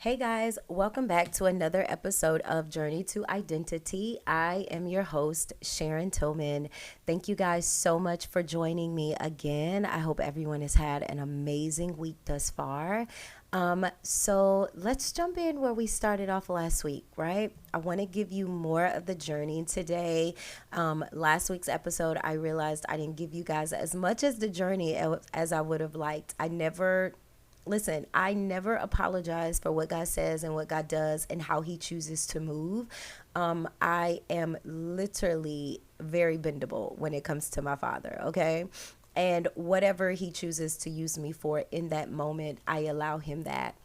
Hey guys, welcome back to another episode of Journey to Identity. I am your host, Sharon Tillman. Thank you guys so much for joining me again. I hope everyone has had an amazing week thus far. So let's jump in where we started off last week, right? I want to give you more of the journey today. Last week's episode, I realized I didn't give you guys as much as the journey as I would have liked. Listen, I never apologize for what God says and what God does and how He chooses to move. I am literally very bendable when it comes to my Father, okay? And whatever He chooses to use me for in that moment, I allow Him that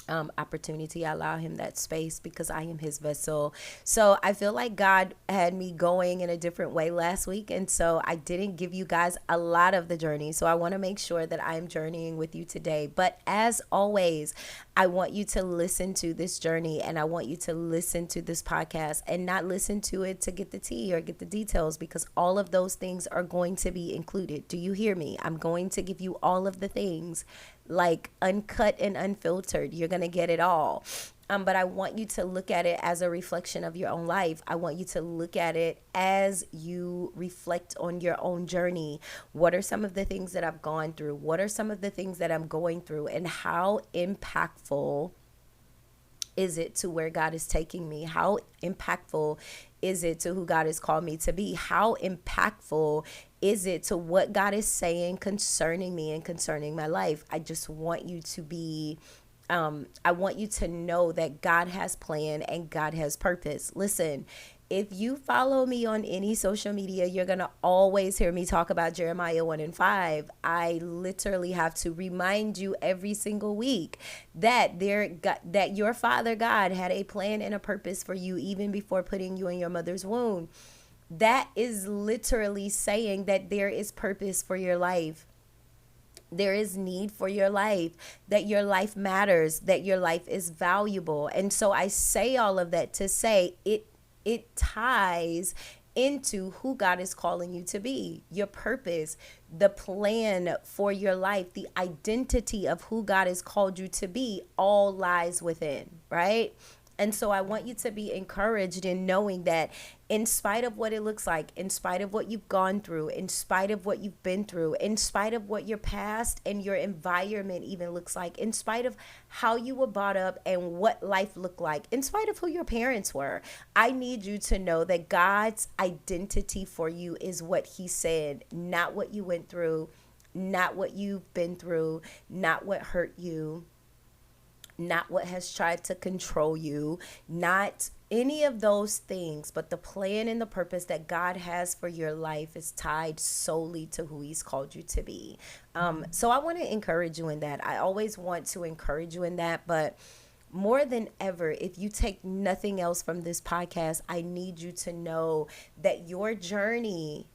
opportunity. I allow him that space because I am his vessel. So I feel like God had me going in a different way last week. And so I didn't give you guys a lot of the journey. So I want to make sure that I'm journeying with you today. But as always, I want you to listen to this journey and I want you to listen to this podcast and not listen to it to get the tea or get the details because all of those things are going to be included. Do you hear me? I'm going to give you all of the things like uncut and unfiltered. You're going to get it all. But I want you to look at it as a reflection of your own life. I want you to look at it as you reflect on your own journey. What are some of the things that I've gone through? What are some of the things that I'm going through? And how impactful is it to where God is taking me? How impactful is it to who God has called me to be? How impactful is it to what God is saying concerning me and concerning my life? I just want you to be I want you to know that God has plan and God has purpose. Listen, if you follow me on any social media, you're going to always hear me talk about Jeremiah 1 and 5. I literally have to remind you every single week that that your Father God had a plan and a purpose for you even before putting you in your mother's womb. That is literally saying that there is purpose for your life. There is need for your life, that your life matters, that your life is valuable. And so I say all of that to say it ties into who God is calling you to be, your purpose, the plan for your life, the identity of who God has called you to be, all lies within, right? And so I want you to be encouraged in knowing that in spite of what it looks like, in spite of what you've gone through, in spite of what you've been through, in spite of what your past and your environment even looks like, in spite of how you were brought up and what life looked like, in spite of who your parents were, I need you to know that God's identity for you is what He said, not what you went through, not what you've been through, not what hurt you, not what has tried to control you, not any of those things, but the plan and the purpose that God has for your life is tied solely to who He's called you to be. So I want to encourage you in that. I always want to encourage you in that, but more than ever, if you take nothing else from this podcast, I need you to know that your journey,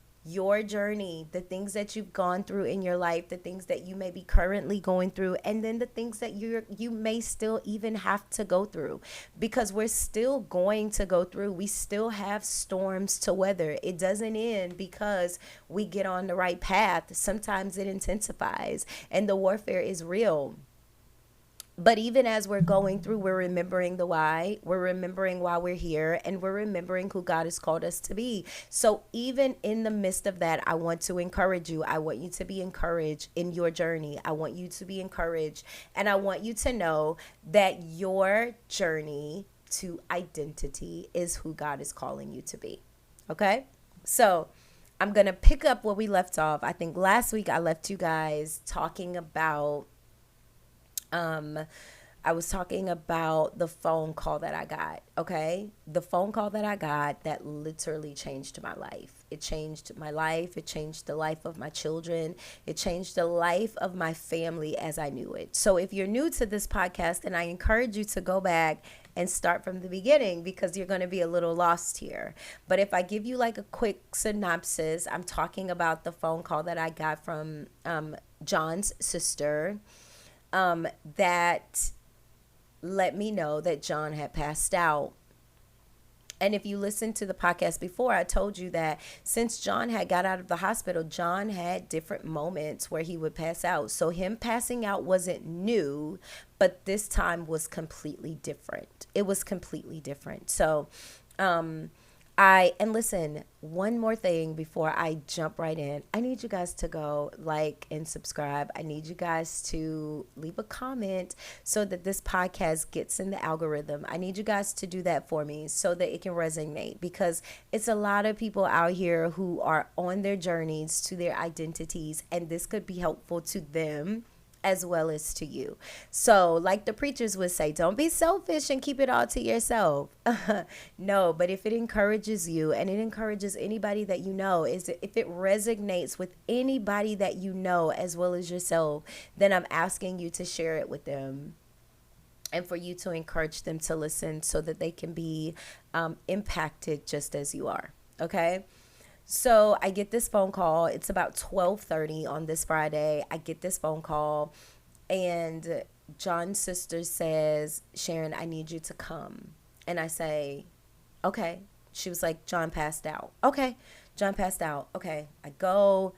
the things that you've gone through in your life, the things that you may be currently going through, and then the things that you may still even have to go through, because we're still going to go through. We still have storms to weather. It doesn't end because we get on the right path. Sometimes it intensifies, and the warfare is real. But even as we're going through, we're remembering the why, we're remembering why we're here, and we're remembering who God has called us to be. So even in the midst of that, I want to encourage you. I want you to be encouraged in your journey. I want you to be encouraged. And I want you to know that your journey to identity is who God is calling you to be. Okay? So I'm going to pick up where we left off. I think last week I left you guys talking about I was talking about the phone call that I got, okay? The phone call that I got that literally changed my life. It changed my life. It changed the life of my children. It changed the life of my family as I knew it. So if you're new to this podcast, then I encourage you to go back and start from the beginning because you're going to be a little lost here. But if I give you like a quick synopsis, I'm talking about the phone call that I got from John's sister, that let me know that John had passed out. And if you listened to the podcast before, I told you that since John had got out of the hospital, John had different moments where he would pass out. So him passing out wasn't new, but this time was completely different. It was completely different. So, and listen, one more thing before I jump right in. I need you guys to go like and subscribe. I need you guys to leave a comment so that this podcast gets in the algorithm. I need you guys to do that for me so that it can resonate, because it's a lot of people out here who are on their journeys to their identities, and this could be helpful to them as well as to you. So, like the preachers would say, don't be selfish and keep it all to yourself. No, but if it encourages you and it encourages anybody that you know, if it resonates with anybody that you know as well as yourself, then I'm asking you to share it with them and for you to encourage them to listen so that they can be impacted just as you are. Okay. So I get this phone call. It's about 12:30 on this Friday. I get this phone call, and John's sister says, Sharon, I need you to come. And I say, okay. She was like, John passed out. Okay. John passed out. Okay. I go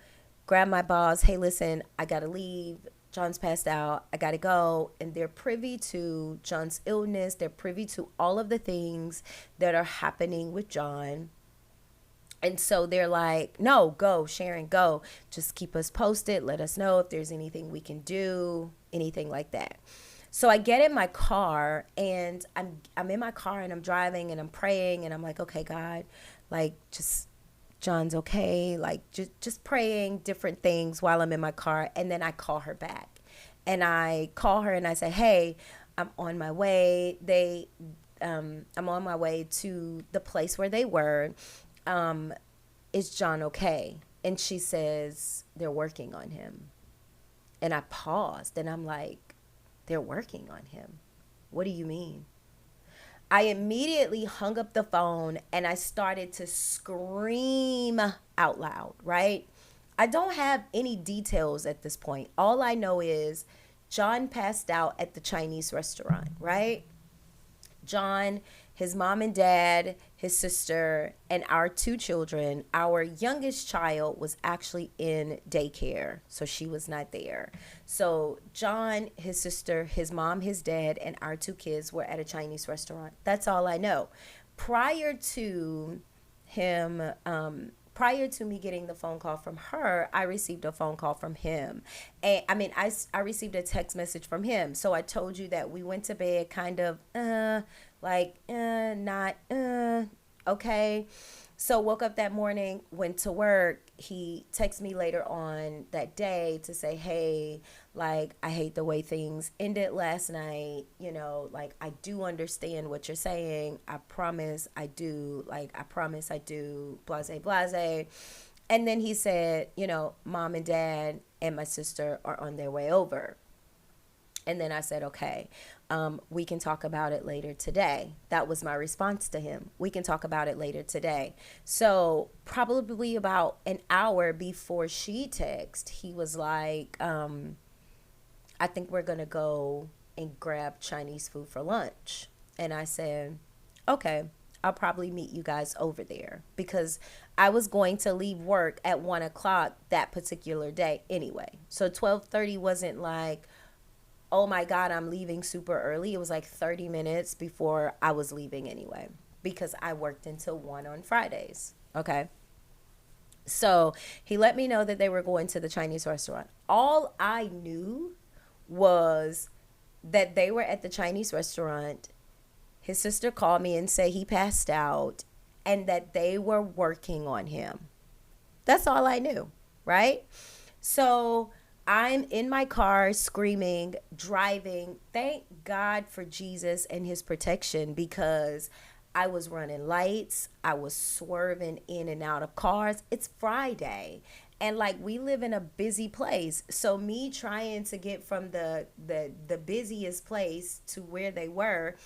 grab my boss. Hey, listen, I got to leave. John's passed out. I got to go. And they're privy to John's illness. They're privy to all of the things that are happening with John. And so they're like, no, go, Sharon, go. Just keep us posted. Let us know if there's anything we can do, anything like that. So I get in my car, and I'm in my car and I'm driving and I'm praying, and I'm like, okay, God, like, just John's okay. Like, just praying different things while I'm in my car. And then I call her back, and I call her and I say, hey, I'm on my way. I'm on my way to the place where they were. Is John okay? And she says, they're working on him. And I paused and I'm like, they're working on him. What do you mean? I immediately hung up the phone and I started to scream out loud, right? I don't have any details at this point. All I know is John passed out at the Chinese restaurant, right? John, his mom and dad, his sister, and our two children. Our youngest child was actually in daycare, so she was not there. So John, his sister, his mom, his dad, and our two kids were at a Chinese restaurant. That's all I know. Prior to him, prior to me getting the phone call from her, I received a phone call from him. And I received a text message from him. So I told you that we went to bed kind of, not, okay. So woke up that morning, went to work. He texted me later on that day to say, hey, like, I hate the way things ended last night. You know, like, I do understand what you're saying. I promise I do. Like, I promise I do. Blase, blase. And then he said, you know, mom and dad and my sister are on their way over. And then I said, okay, we can talk about it later today. That was my response to him. We can talk about it later today. So probably about an hour before she texted, he was like, I think we're going to go and grab Chinese food for lunch. And I said, okay, I'll probably meet you guys over there, because I was going to leave work at 1:00 that particular day anyway. So 12:30 wasn't like, oh my God, I'm leaving super early. It was like 30 minutes before I was leaving anyway, because I worked until 1 on Fridays. Okay. So he let me know that they were going to the Chinese restaurant. All I knew was that they were at the Chinese restaurant. His sister called me and said he passed out and that they were working on him. That's all I knew, right? So I'm in my car screaming, driving. Thank God for Jesus and his protection, because I was running lights. I was swerving in and out of cars. It's Friday. And like, we live in a busy place. So me trying to get from the busiest place to where they were,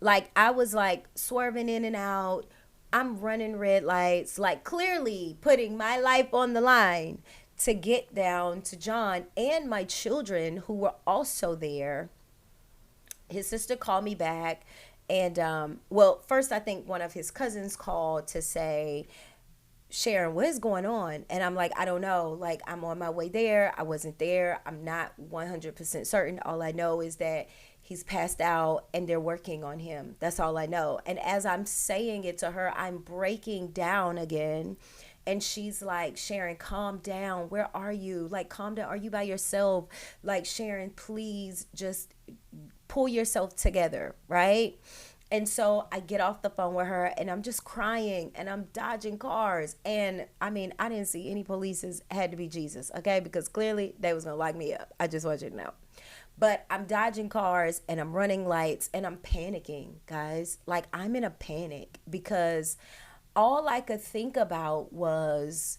like, I was like swerving in and out. I'm running red lights, like clearly putting my life on the line to get down to John and my children who were also there. His sister called me back And well, first I think one of his cousins called to say, Sharon, what is going on? And I'm like, I don't know. Like, I'm on my way there. I wasn't there. I'm not 100% certain. All I know is that he's passed out and they're working on him. That's all I know. And as I'm saying it to her, I'm breaking down again. And she's like, Sharon, calm down. Where are you? Like, calm down. Are you by yourself? Like, Sharon, please just pull yourself together, right? And so I get off the phone with her and I'm just crying and I'm dodging cars. And I mean, I didn't see any police. It had to be Jesus, okay? Because clearly they was going to lock me up. I just want you to know. But I'm dodging cars and I'm running lights and I'm panicking, guys. Like, I'm in a panic because all I could think about was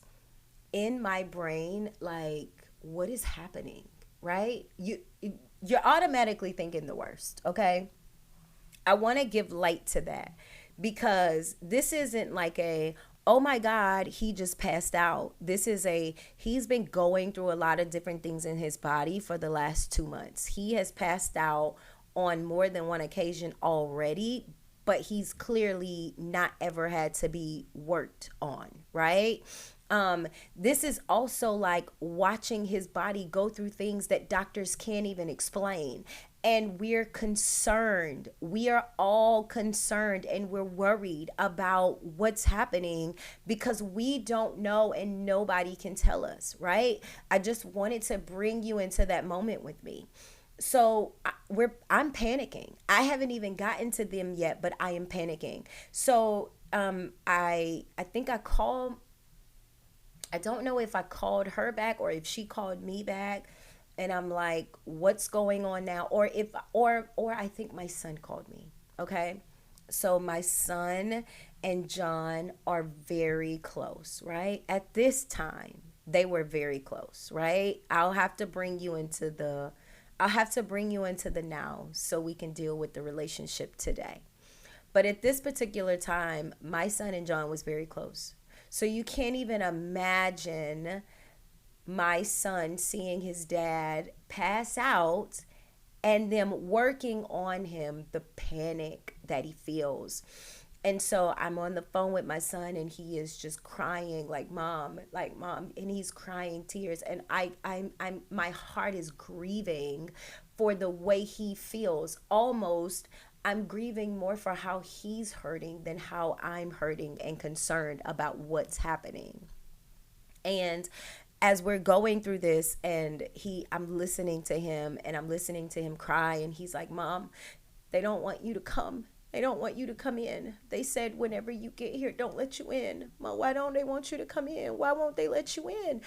in my brain, like, what is happening, right? You're automatically thinking the worst, okay? I want to give light to that because this isn't like a, oh my God, he just passed out. This is he's been going through a lot of different things in his body for the last 2 months. He has passed out on more than one occasion already, but he's clearly not ever had to be worked on, right? This is also like watching his body go through things that doctors can't even explain. And we're concerned. We are all concerned and we're worried about what's happening because we don't know and nobody can tell us, right? I just wanted to bring you into that moment with me. So I'm panicking. I haven't even gotten to them yet, but I am panicking. So I think I don't know if I called her back or if she called me back, and I'm like, what's going on now? Or I think my son called me. Okay? So my son and John are very close, right? At this time, they were very close, right? I'll have to bring you into the now so we can deal with the relationship today. But at this particular time, my son and John was very close. So you can't even imagine my son seeing his dad pass out and them working on him, the panic that he feels. And so I'm on the phone with my son and he is just crying like mom, and he's crying tears. And I'm my heart is grieving for the way he feels. Almost I'm grieving more for how he's hurting than how I'm hurting and concerned about what's happening. And as we're going through this and I'm listening to him and I'm listening to him cry and he's like, Mom, they don't want you to come. They don't want you to come in. They said whenever you get here, don't let you in. Mom, why don't they want you to come in? Why won't they let you in?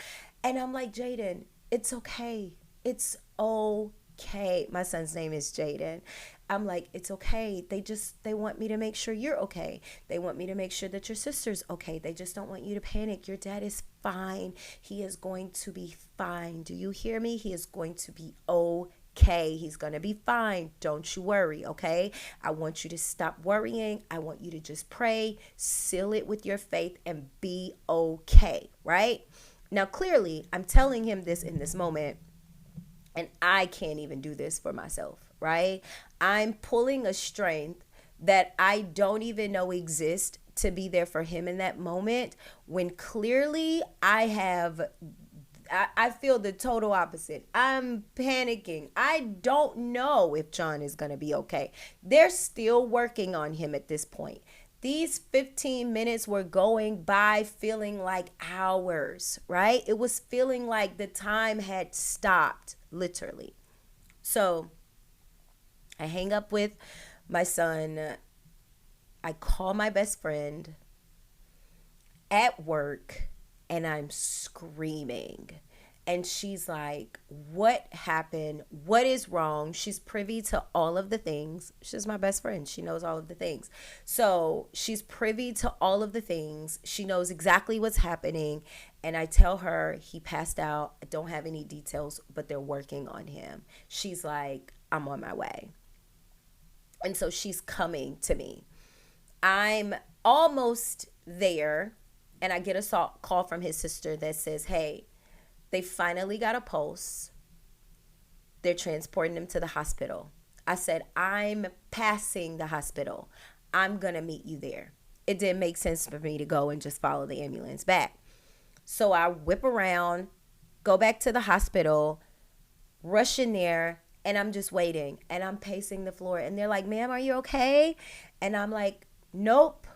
And I'm like, Jaden, it's okay. It's okay. My son's name is Jaden. I'm like, it's okay. They want me to make sure you're okay. They want me to make sure that your sister's okay. They just don't want you to panic. Your dad is fine. He is going to be fine. Do you hear me? He is going to be okay. He's going to be fine. Don't you worry, okay? I want you to stop worrying. I want you to just pray, seal it with your faith, and be okay, right? Now, clearly, I'm telling him this in this moment, and I can't even do this for myself, right? I'm pulling a strength that I don't even know exists to be there for him in that moment when clearly I feel the total opposite. I'm panicking. I don't know if John is going to be okay. They're still working on him at this point. These 15 minutes were going by feeling like hours, right? It was feeling like the time had stopped, literally. So I hang up with my son. I call my best friend at work and I'm screaming. And she's like, what happened? What is wrong? She's privy to all of the things. She's my best friend. She knows all of the things. So she's privy to all of the things. She knows exactly what's happening. And I tell her he passed out. I don't have any details, but they're working on him. She's like, I'm on my way. And so she's coming to me. I'm almost there. And I get a call from his sister that says, hey, they finally got a pulse. They're transporting him to the hospital. I said, I'm passing the hospital. I'm going to meet you there. It didn't make sense for me to go and just follow the ambulance back. So I whip around, go back to the hospital, rush in there, and I'm just waiting. And I'm pacing the floor. And they're like, ma'am, are you okay? And I'm like, nope.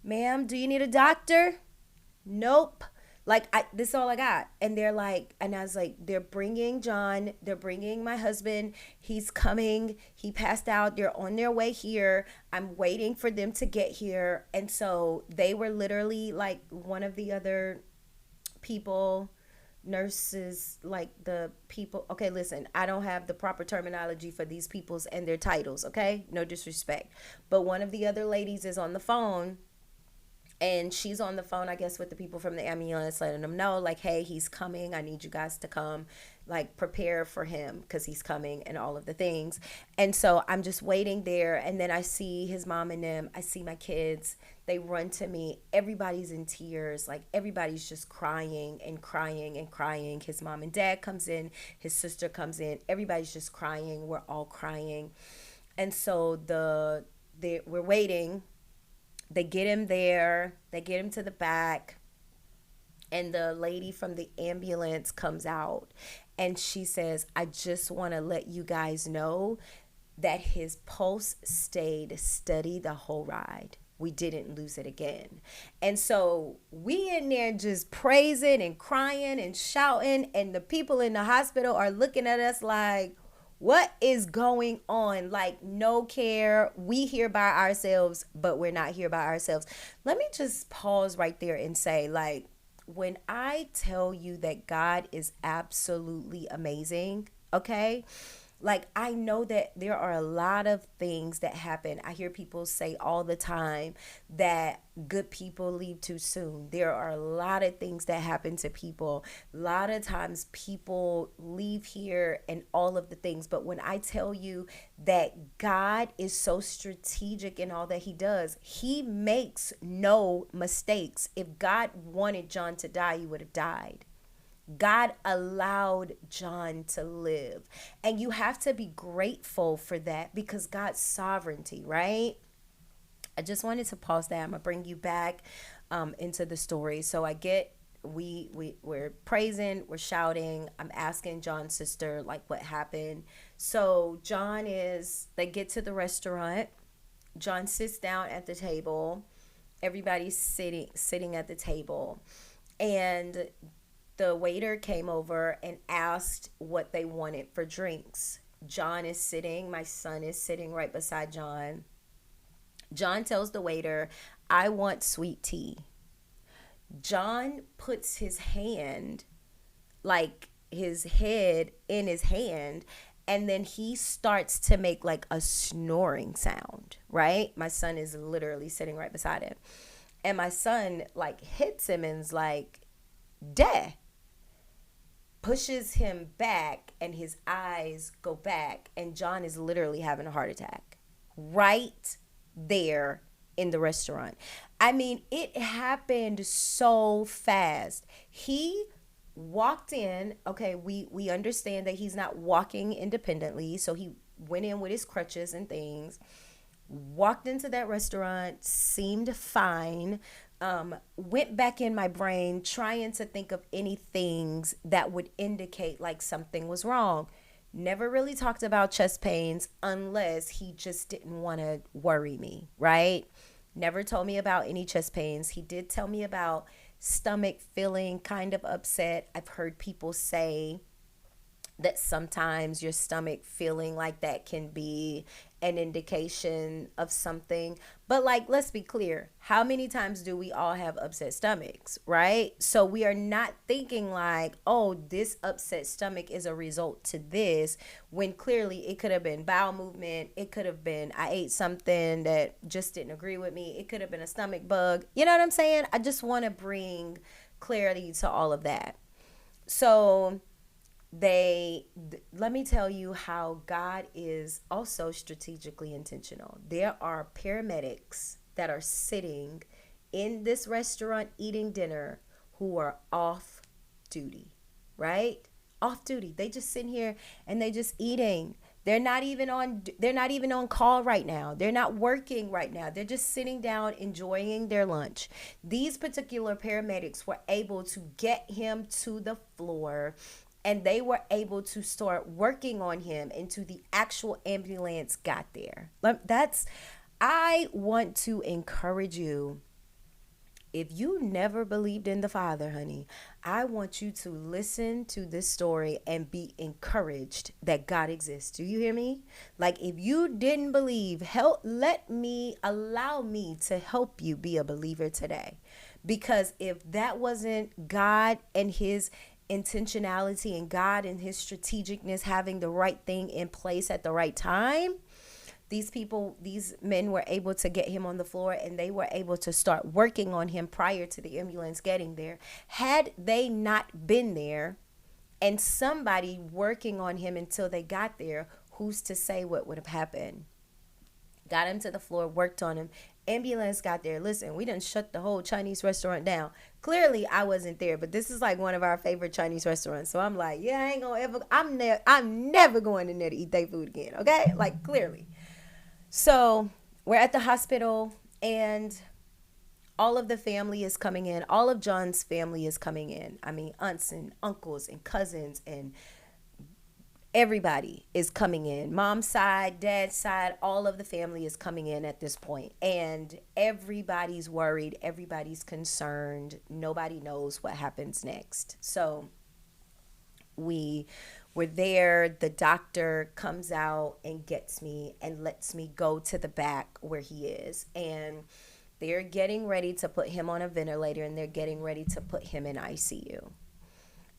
Ma'am, do you need a doctor? Nope. Like, this is all I got. And they're like, and I was like, they're bringing John, they're bringing my husband. He's coming. He passed out. They're on their way here. I'm waiting for them to get here. And so they were literally like one of the other people, nurses, like the people. Okay, listen, I don't have the proper terminology for these peoples and their titles, okay? No disrespect. But one of the other ladies is on the phone, and she's on the phone, I guess, with the people from the ambulance, letting them know, like, hey, he's coming. I need you guys to come, like, prepare for him because he's coming and all of the things. And so I'm just waiting there. And then I see his mom and them. I see my kids. They run to me. Everybody's in tears. Like, everybody's just crying and crying and crying. His mom and dad comes in. His sister comes in. Everybody's just crying. We're all crying. And so we're waiting. They get him there. They get him to the back. And the lady from the ambulance comes out. And she says, I just want to let you guys know that his pulse stayed steady the whole ride. We didn't lose it again. And so we in there just praising and crying and shouting. And the people in the hospital are looking at us like, what is going on? Like, no care. We here by ourselves, but we're not here by ourselves. Let me just pause right there and say, like, when I tell you that God is absolutely amazing, okay? Like, I know that there are a lot of things that happen. I hear people say all the time that good people leave too soon. There are a lot of things that happen to people. A lot of times people leave here and all of the things. But when I tell you that God is so strategic in all that he does, he makes no mistakes. If God wanted John to die, he would have died. God allowed John to live. And you have to be grateful for that because God's sovereignty, right? I just wanted to pause that. I'm going to bring you back into the story. So we're praising, we're shouting. I'm asking John's sister, like, what happened. So they get to the restaurant. John sits down at the table. Everybody's sitting at the table. And the waiter came over and asked what they wanted for drinks. My son is sitting right beside John. John tells the waiter, I want sweet tea. John puts his hand, like his head in his hand, and then he starts to make like a snoring sound, right? My son is literally sitting right beside him. And my son like hits him and is like, Dad, pushes him back, and his eyes go back, and John is literally having a heart attack right there in the restaurant. I mean, it happened so fast. He walked in. Okay, we understand that he's not walking independently, so he went in with his crutches and things, walked into that restaurant, seemed fine. Went back in my brain trying to think of any things that would indicate like something was wrong. Never really talked about chest pains unless he just didn't want to worry me, right? Never told me about any chest pains. He did tell me about stomach feeling kind of upset. I've heard people say that sometimes your stomach feeling like that can be an indication of something. But like, let's be clear. How many times do we all have upset stomachs, right? So we are not thinking like, oh, this upset stomach is a result to this, when clearly it could have been bowel movement. It could have been I ate something that just didn't agree with me. It could have been a stomach bug. You know what I'm saying? I just want to bring clarity to all of that. So let me tell you how God is also strategically intentional. There are paramedics that are sitting in this restaurant eating dinner who are off duty, right? Off duty. They just sitting here and they just eating. They're not even on call right now. They're not working right now. They're just sitting down enjoying their lunch. These particular paramedics were able to get him to the floor, and they were able to start working on him until the actual ambulance got there. That's I want to encourage you. If you never believed in the Father, honey, I want you to listen to this story and be encouraged that God exists. Do you hear me? Like, if you didn't believe, allow me to help you be a believer today. Because if that wasn't God and his intentionality, and God and his strategicness having the right thing in place at the right time, these men were able to get him on the floor, and they were able to start working on him prior to the ambulance getting there. Had they not been there and somebody working on him until they got there, who's to say what would have happened? Got him to the floor, worked on him. Ambulance got there. Listen, we done shut the whole Chinese restaurant down. Clearly, I wasn't there, but this is like one of our favorite Chinese restaurants. So I'm like, yeah, I ain't gonna ever. I'm never going in there to eat their food again. Okay, like clearly. So we're at the hospital, and all of the family is coming in. All of John's family is coming in. I mean, aunts and uncles and cousins, and everybody is coming in. Mom's side, dad's side, all of the family is coming in at this point. And everybody's worried. Everybody's concerned. Nobody knows what happens next. So we were there. The doctor comes out and gets me and lets me go to the back where he is. And they're getting ready to put him on a ventilator, and they're getting ready to put him in ICU.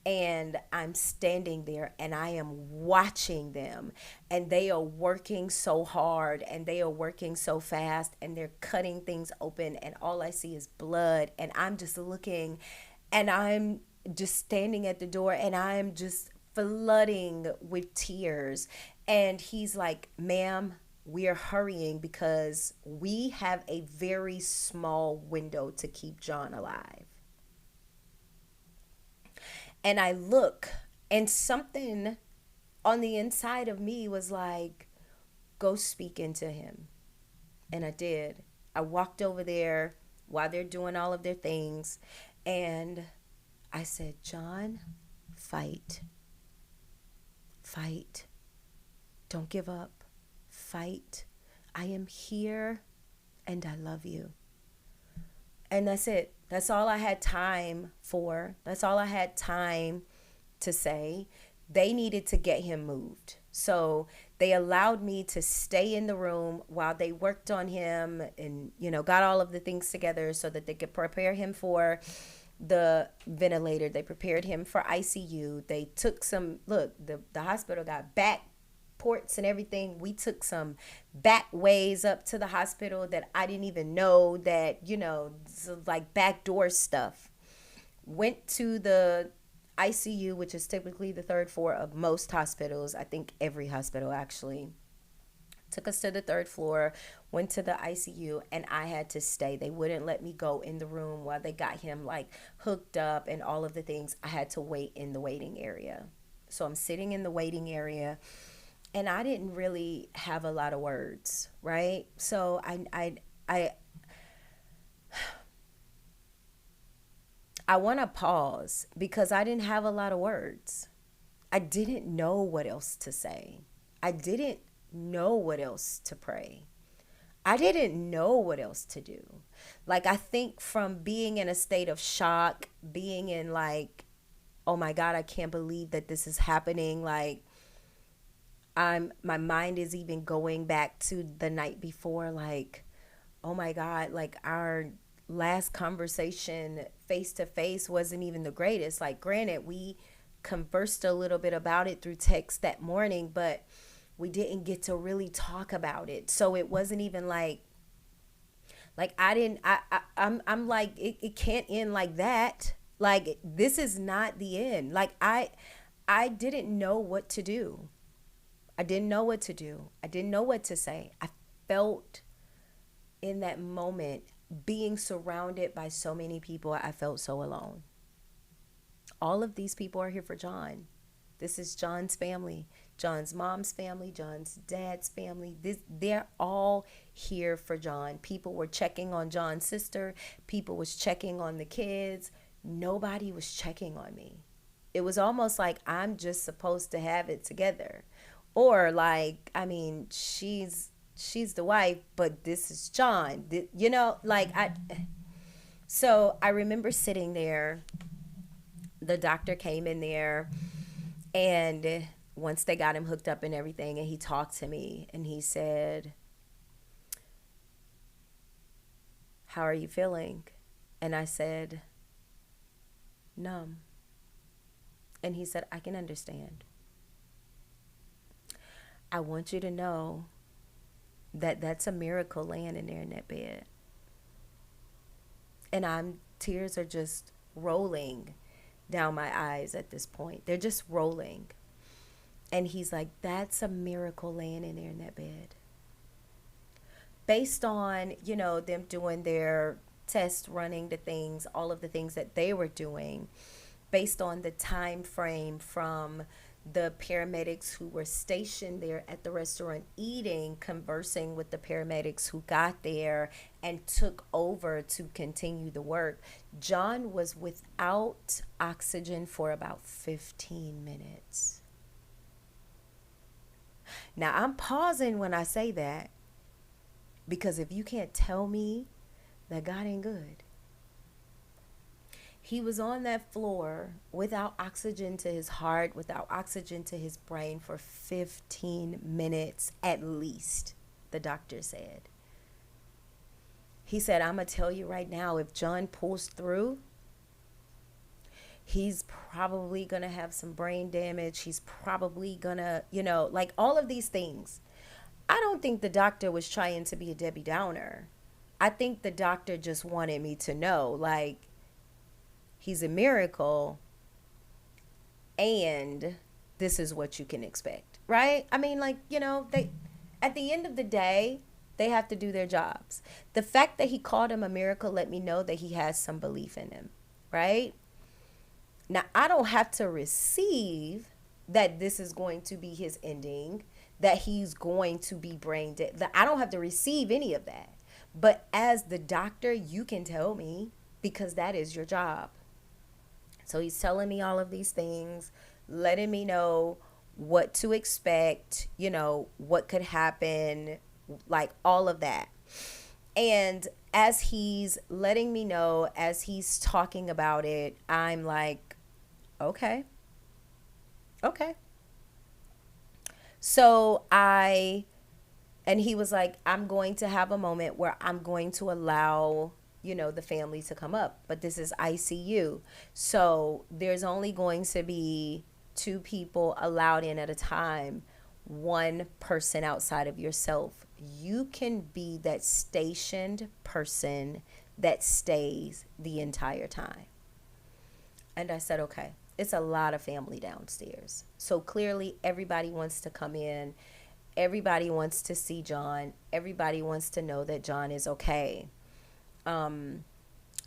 And I'm standing there and I am watching them, and they are working so hard and they are working so fast, and they're cutting things open, and all I see is blood, and I'm just looking, and I'm just standing at the door, and I'm just flooding with tears. And he's like, ma'am, we are hurrying because we have a very small window to keep John alive. And I look, and something on the inside of me was like, go speak into him. And I did. I walked over there while they're doing all of their things, and I said, John, fight. Fight. Don't give up. Fight. I am here, and I love you. And that's it. That's all I had time for. That's all I had time to say. They needed to get him moved. So they allowed me to stay in the room while they worked on him and, got all of the things together so that they could prepare him for the ventilator. They prepared him for ICU. They took the hospital got back ports and everything. We took some back ways up to the hospital that I didn't even know that, like backdoor stuff. Went to the ICU, which is typically the third floor of most hospitals. I think every hospital actually. Took us to the third floor, went to the ICU, and I had to stay. They wouldn't let me go in the room while they got him like hooked up and all of the things. I had to wait in the waiting area. So I'm sitting in the waiting area, and I didn't really have a lot of words, right? So I want to pause because I didn't have a lot of words. I didn't know what else to say. I didn't know what else to pray. I didn't know what else to do. Like, I think from being in a state of shock, being in like, oh my God, I can't believe that this is happening. Like, my mind is even going back to the night before, like, oh my God, like our last conversation face to face wasn't even the greatest. Like, granted, we conversed a little bit about it through text that morning, but we didn't get to really talk about it. So it wasn't even like I'm like, it can't end like that. Like, this is not the end. Like, I didn't know what to do. I didn't know what to do. I didn't know what to say. I felt in that moment, being surrounded by so many people, I felt so alone. All of these people are here for John. This is John's family. John's mom's family, John's dad's family. They're all here for John. People were checking on John's sister. People was checking on the kids. Nobody was checking on me. It was almost like I'm just supposed to have it together. Or like, I mean, she's the wife, but this is John. Like I so I remember sitting there. The doctor came in there, and once they got him hooked up and everything, and he talked to me and he said, "How are you feeling?" And I said, "Numb." And he said, "I can understand. I want you to know that that's a miracle laying in there in that bed." And tears are just rolling down my eyes at this point. They're just rolling. And he's like, "That's a miracle laying in there in that bed." Based on, them doing their test, running the things, all of the things that they were doing, based on the time frame from the paramedics who were stationed there at the restaurant eating, conversing with the paramedics who got there and took over to continue the work, John was without oxygen for about 15 minutes. Now, I'm pausing when I say that, because if you can't tell me that God ain't good, he was on that floor without oxygen to his heart, without oxygen to his brain for 15 minutes at least, the doctor said. He said, "I'm going to tell you right now, if John pulls through, he's probably going to have some brain damage. He's probably going to, like all of these things." I don't think the doctor was trying to be a Debbie Downer. I think the doctor just wanted me to know, like, he's a miracle, and this is what you can expect, right? I mean, like, they, at the end of the day, they have to do their jobs. The fact that he called him a miracle let me know that he has some belief in him, right? Now, I don't have to receive that this is going to be his ending, that he's going to be brain dead. I don't have to receive any of that. But as the doctor, you can tell me, because that is your job. So he's telling me all of these things, letting me know what to expect, what could happen, like all of that. And as he's letting me know, as he's talking about it, I'm like, okay. So and he was like, "I'm going to have a moment where I'm going to allow, the family to come up, but this is ICU. So there's only going to be 2 people allowed in at a time, 1 person outside of yourself. You can be that stationed person that stays the entire time." And I said, okay. It's a lot of family downstairs. So clearly everybody wants to come in. Everybody wants to see John. Everybody wants to know that John is okay.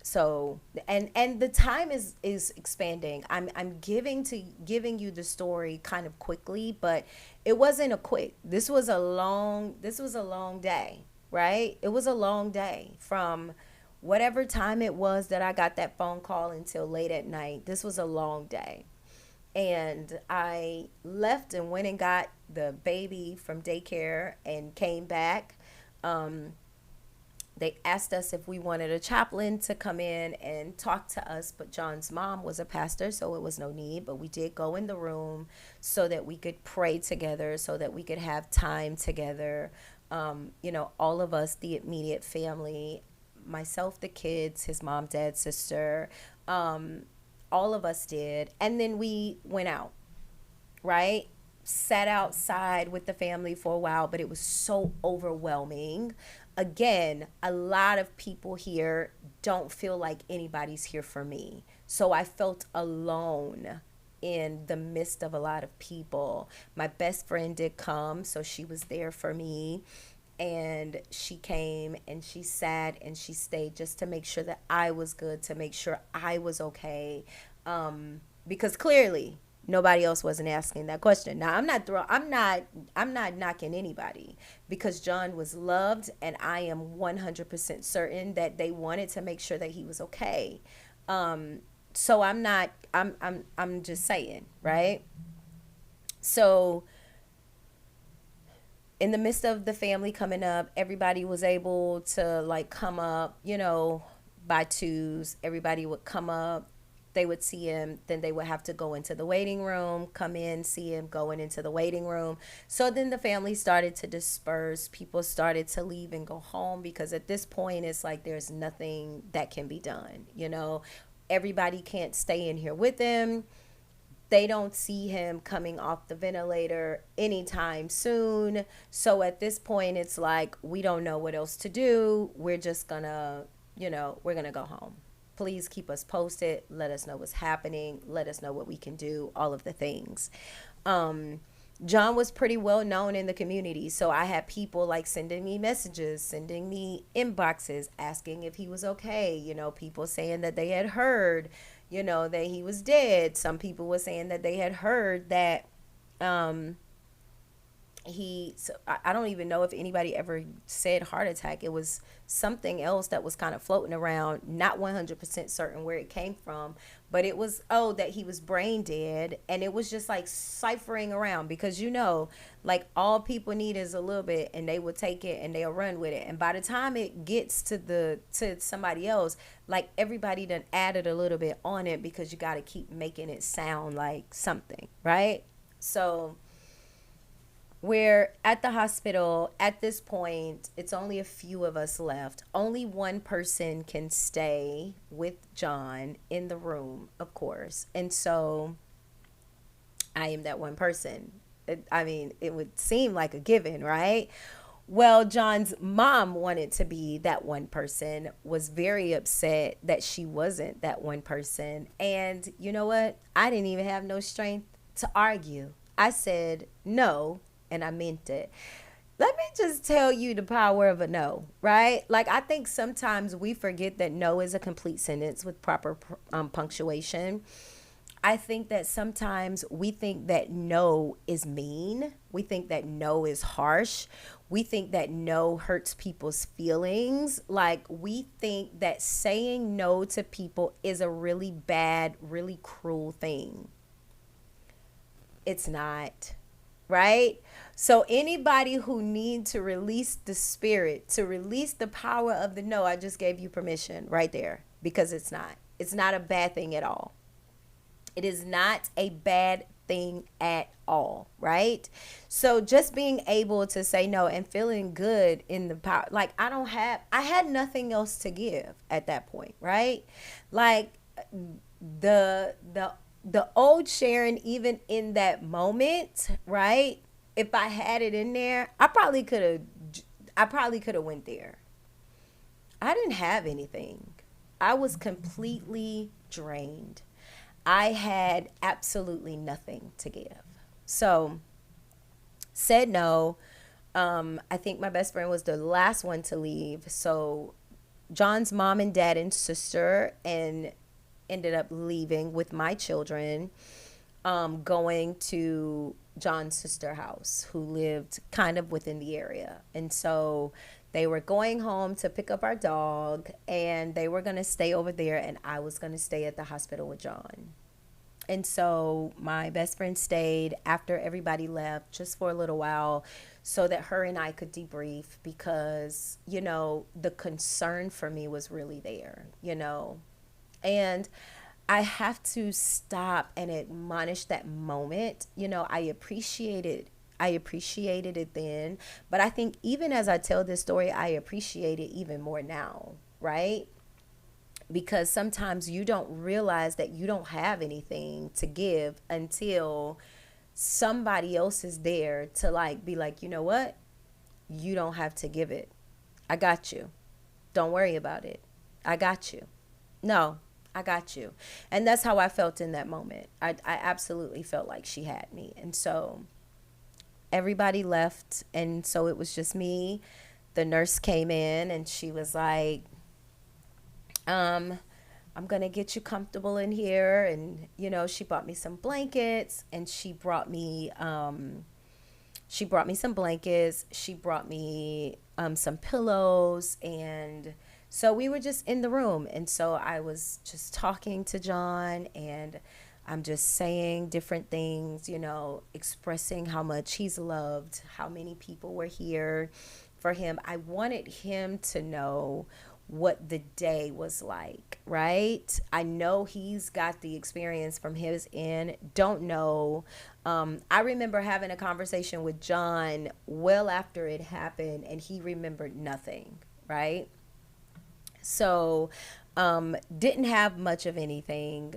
So and the time is expanding. I'm giving you the story kind of quickly, but it wasn't a quick. This was a long day, right? It was a long day from whatever time it was that I got that phone call until late at night. This was a long day. And I left and went and got the baby from daycare and came back. They asked us if we wanted a chaplain to come in and talk to us, but John's mom was a pastor, so it was no need. But we did go in the room so that we could pray together, so that we could have time together. All of us, the immediate family, myself, the kids, his mom, dad, sister, all of us did. And then we went out, right? Sat outside with the family for a while, but it was so overwhelming. Again, a lot of people here don't feel like anybody's here for me. So I felt alone in the midst of a lot of people. My best friend did come, so she was there for me. And she came and she sat and she stayed just to make sure that I was good, to make sure I was okay. Because clearly Nobody else wasn't asking that question. Now I'm not knocking anybody, because John was loved, and I am 100% certain that they wanted to make sure that he was okay. So I'm just saying, right? So in the midst of the family coming up, everybody was able to like come up, by twos. Everybody would come up. They would see him, then they would have to go into the waiting room, come in, see him going into the waiting room. So then the family started to disperse. People started to leave and go home, because at this point it's like there's nothing that can be done. Everybody can't stay in here with him. They don't see him coming off the ventilator anytime soon. So at this point, it's like, we don't know what else to do. We're just gonna, we're gonna go home. Please keep us posted. Let us know what's happening. Let us know what we can do, all of the things. John was pretty well known in the community. So I had people like sending me messages, sending me inboxes, asking if he was okay. People saying that they had heard, that he was dead. Some people were saying that they had heard that um, so I don't even know if anybody ever said heart attack. It was something else that was kind of floating around, not 100% certain where it came from, but it was, oh, that he was brain dead. And it was just like ciphering around, because like all people need is a little bit, and they will take it and they'll run with it. And by the time it gets to somebody else, like everybody done added a little bit on it, because you got to keep making it sound like something, right? So we're at the hospital. At this point, it's only a few of us left. Only one person can stay with John in the room, of course. And so I am that one person. It would seem like a given, right? Well, John's mom wanted to be that one person, was very upset that she wasn't that one person. And you know what? I didn't even have no strength to argue. I said no, and I meant it. Let me just tell you the power of a no, right? Like, I think sometimes we forget that no is a complete sentence with proper punctuation. I think that sometimes we think that no is mean. We think that no is harsh. We think that no hurts people's feelings. Like, we think that saying no to people is a really bad, really cruel thing. It's not, right? So anybody who need to release the spirit, to release the power of the no, I just gave you permission right there, because it's not. It's not a bad thing at all. It is not a bad thing at all, right? So just being able to say no and feeling good in the power, like I had nothing else to give at that point, right? Like the old Sharon, even in that moment, right? If I had it in there, I probably could have went there. I didn't have anything. I was completely drained. I had absolutely nothing to give. So, said no. I think my best friend was the last one to leave. So, John's mom and dad and sister and ended up leaving with my children, going to John's sister house, who lived kind of within the area. And so they were going home to pick up our dog, and they were going to stay over there, and I was going to stay at the hospital with John. And so my best friend stayed after everybody left, just for a little while, so that her and I could debrief, because, the concern for me was really there. And I have to stop and admonish that moment. I appreciated it then, but I think even as I tell this story, I appreciate it even more now, right? Because sometimes you don't realize that you don't have anything to give until somebody else is there to like be like, you know what? You don't have to give it. I got you. Don't worry about it. I got you. No, I got you. And that's how I felt in that moment. I absolutely felt like she had me. And so everybody left. And so it was just me. The nurse came in and she was like, um, I'm going to get you comfortable in here. And, she bought me some blankets, and she brought me some blankets. She brought me some pillows. And so we were just in the room. And so I was just talking to John, and I'm just saying different things, expressing how much he's loved, how many people were here for him. I wanted him to know what the day was like, right? I know he's got the experience from his end. Don't know. I remember having a conversation with John well after it happened, and he remembered nothing, right? So didn't have much of anything.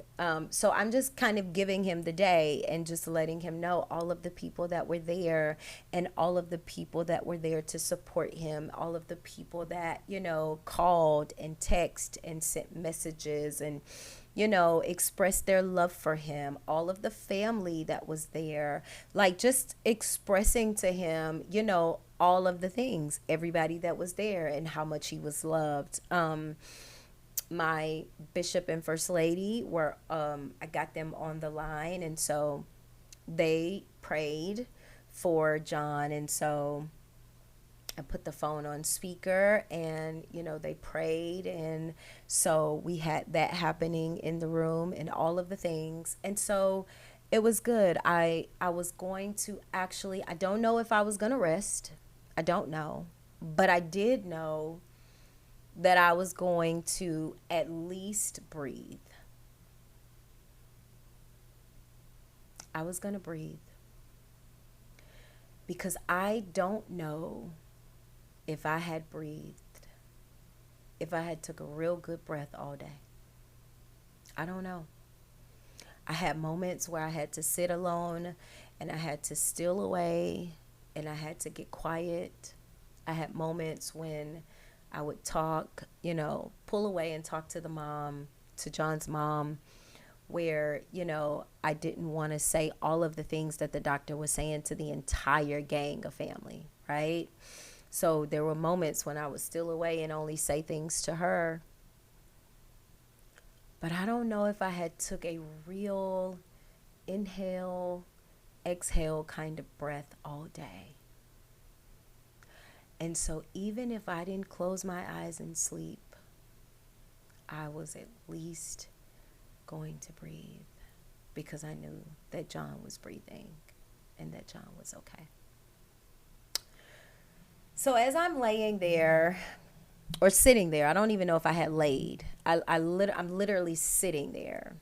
So I'm just kind of giving him the day and just letting him know all of the people that were there, and all of the people that were there to support him, all of the people that, called and text and sent messages and, expressed their love for him, all of the family that was there, like just expressing to him, all of the things, everybody that was there, and how much he was loved. My bishop and first lady were, I got them on the line, and so they prayed for John. And so I put the phone on speaker, and they prayed. And so we had that happening in the room and all of the things. And so it was good. I was going to actually, I don't know if I was going to rest. I don't know. But I did know that I was going to at least breathe. I was going to breathe, because I don't know if I had breathed, if I had took a real good breath all day. I don't know. I had moments where I had to sit alone, and I had to steal away, and I had to get quiet. I had moments when I would talk, pull away and talk to the mom, to John's mom, where, I didn't want to say all of the things that the doctor was saying to the entire gang of family, right? So there were moments when I would steal away and only say things to her. But I don't know if I had took a real inhale, exhale kind of breath all day. And so even if I didn't close my eyes and sleep, I was at least going to breathe, because I knew that John was breathing and that John was okay. So as I'm laying there, or sitting there, I don't even know if I had laid. I'm literally sitting there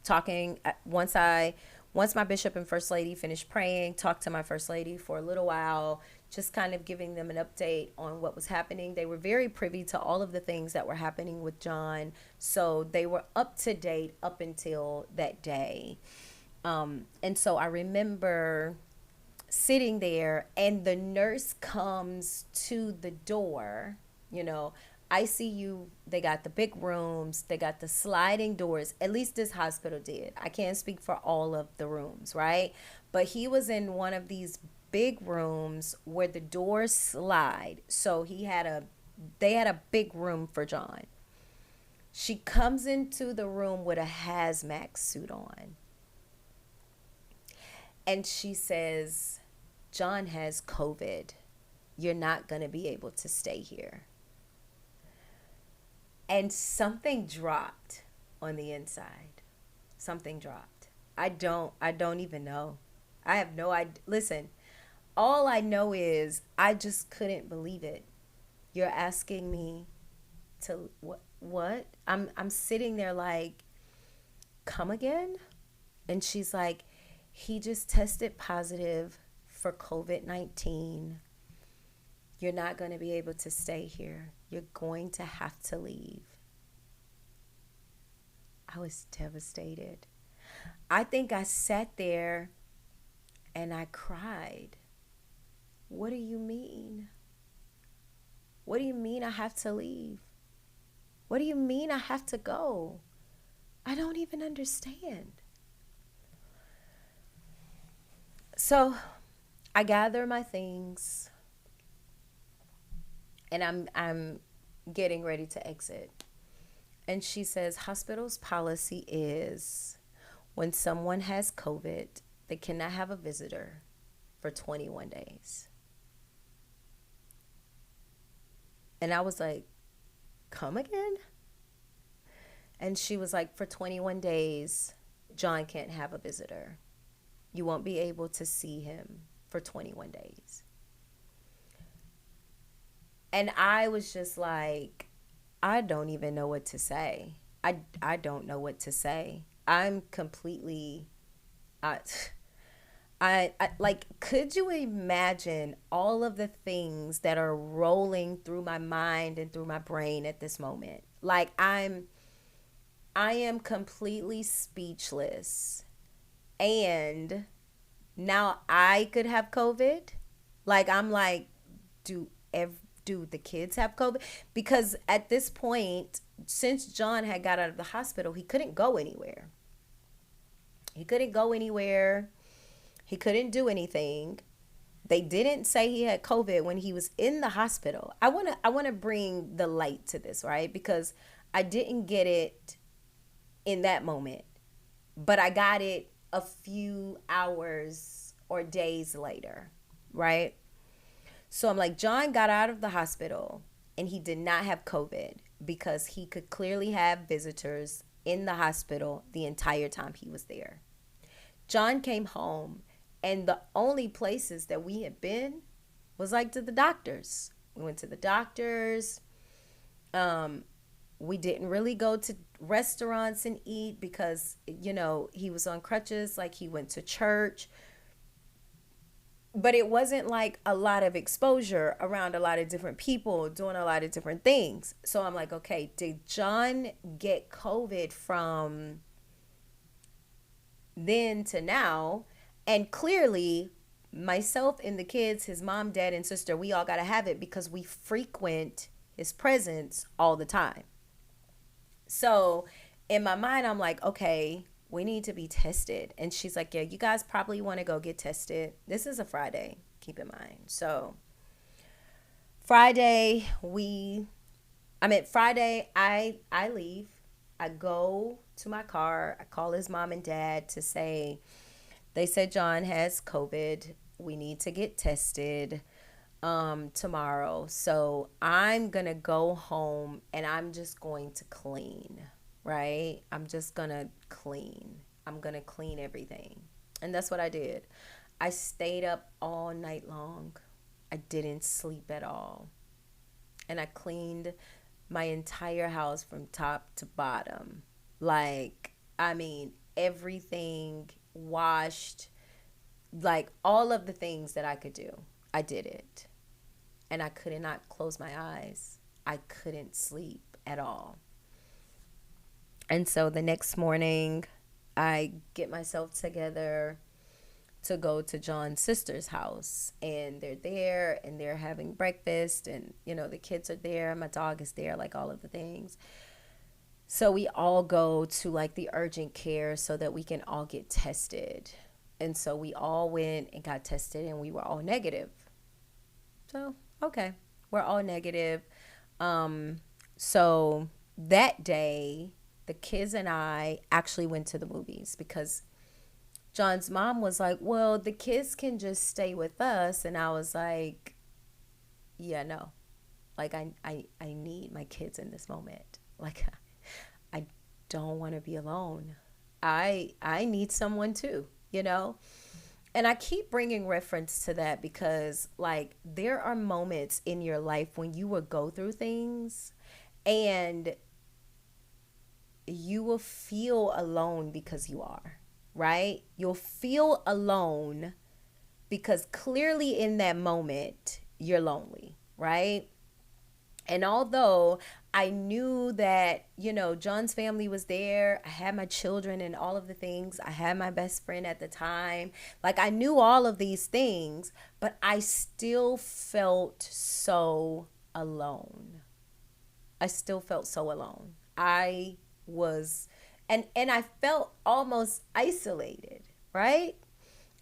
talking. Once my bishop and first lady finished praying, talked to my first lady for a little while, just kind of giving them an update on what was happening. They were very privy to all of the things that were happening with John, so they were up to date up until that day. And so I remember sitting there, and the nurse comes to the door. ICU, they got the big rooms, they got the sliding doors. At least this hospital did. I can't speak for all of the rooms, right? But he was in one of these big rooms where the doors slide. So they had a big room for John. She comes into the room with a hazmat suit on. And she says, John has COVID. You're not going to be able to stay here. And something dropped on the inside. Something dropped. I don't even know. I have no idea. Listen, all I know is I just couldn't believe it. You're asking me to what? I'm sitting there like, come again? And she's like, he just tested positive for COVID-19. You're not going to be able to stay here. You're going to have to leave. I was devastated. I think I sat there and I cried. What do you mean? What do you mean I have to leave? What do you mean I have to go? I don't even understand. So I gather my things, and I'm getting ready to exit. And she says, hospital's policy is when someone has COVID, they cannot have a visitor for 21 days. And I was like, come again? And she was like, for 21 days, John can't have a visitor. You won't be able to see him for 21 days. And I was just like, I don't even know what to say. I don't know what to say. I'm completely, I, I like, could you imagine all of the things that are rolling through my mind and through my brain at this moment? Like, I am completely speechless. And now I could have COVID. Like, I'm like, do do the kids have COVID? Because at this point, since John had got out of the hospital, he couldn't go anywhere. He couldn't go anywhere. He couldn't do anything. They didn't say he had COVID when he was in the hospital. I want to bring the light to this, right? Because I didn't get it in that moment, but I got it a few hours or days later, right? So I'm like, John got out of the hospital and he did not have COVID because he could clearly have visitors in the hospital the entire time he was there. John came home, and the only places that we had been was like to the doctors. We went to the doctors. Um, we didn't really go to restaurants and eat because, he was on crutches, like he went to church. But it wasn't like a lot of exposure around a lot of different people doing a lot of different things. So I'm like, okay, did John get COVID from then to now? And clearly, myself and the kids, his mom, dad, and sister, we all got to have it because we frequent his presence all the time. So in my mind, I'm like, okay, we need to be tested. And she's like, yeah, you guys probably want to go get tested. This is a Friday, keep in mind. So Friday, Friday, I leave. I go to my car. I call his mom and dad to say, they said John has COVID. We need to get tested tomorrow. So I'm going to go home and I'm just going to clean, right? I'm just going to clean. I'm going to clean everything. And that's what I did. I stayed up all night long. I didn't sleep at all. And I cleaned my entire house from top to bottom. Like, I mean, everything washed, like all of the things that I could do. I did it. And I could not close my eyes. I couldn't sleep at all. And so the next morning, I get myself together to go to John's sister's house. And they're there and they're having breakfast. And, the kids are there. My dog is there, like all of the things. So we all go to like the urgent care so that we can all get tested. And so we all went and got tested and we were all negative. So, okay, we're all negative. So that day, the kids and I actually went to the movies because John's mom was like, well, the kids can just stay with us. And I was like, yeah, no. Like, I need my kids in this moment. Like, I don't want to be alone. I need someone too, And I keep bringing reference to that because, like, there are moments in your life when you will go through things and you will feel alone because you are, right? You'll feel alone because clearly in that moment, you're lonely, right? And although I knew that, John's family was there, I had my children and all of the things, I had my best friend at the time, like I knew all of these things, but I still felt so alone. I still felt so alone. I was, and I felt almost isolated, right?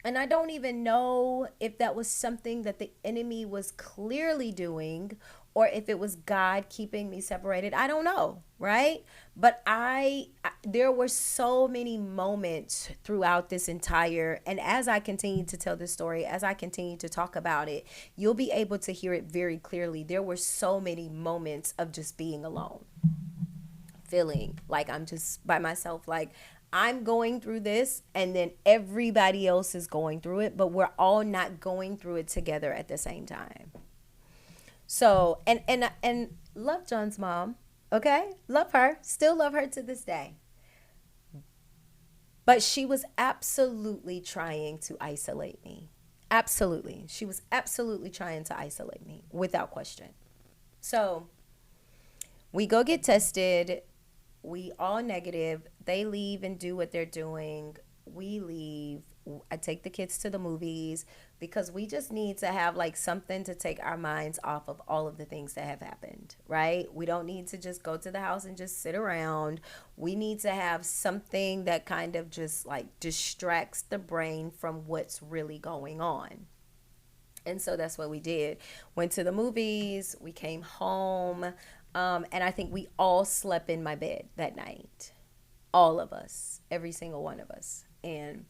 And I don't even know if that was something that the enemy was clearly doing or if it was God keeping me separated. I don't know, right? But there were so many moments throughout this entire, and as I continue to tell this story, as I continue to talk about it, you'll be able to hear it very clearly. There were so many moments of just being alone, feeling like I'm just by myself, like I'm going through this and then everybody else is going through it, but we're all not going through it together at the same time. So, and love John's mom, okay? Love her, still love her to this day. But she was absolutely trying to isolate me. Absolutely. She was absolutely trying to isolate me without question. So, we go get tested. We all negative. They leave and do what they're doing. We leave. I take the kids to the movies because we just need to have like something to take our minds off of all of the things that have happened, right? We don't need to just go to the house and just sit around. We need to have something that kind of just like distracts the brain from what's really going on. And so that's what we did. Went to the movies, we came home, and I think we all slept in my bed that night. All of us, every single one of us. And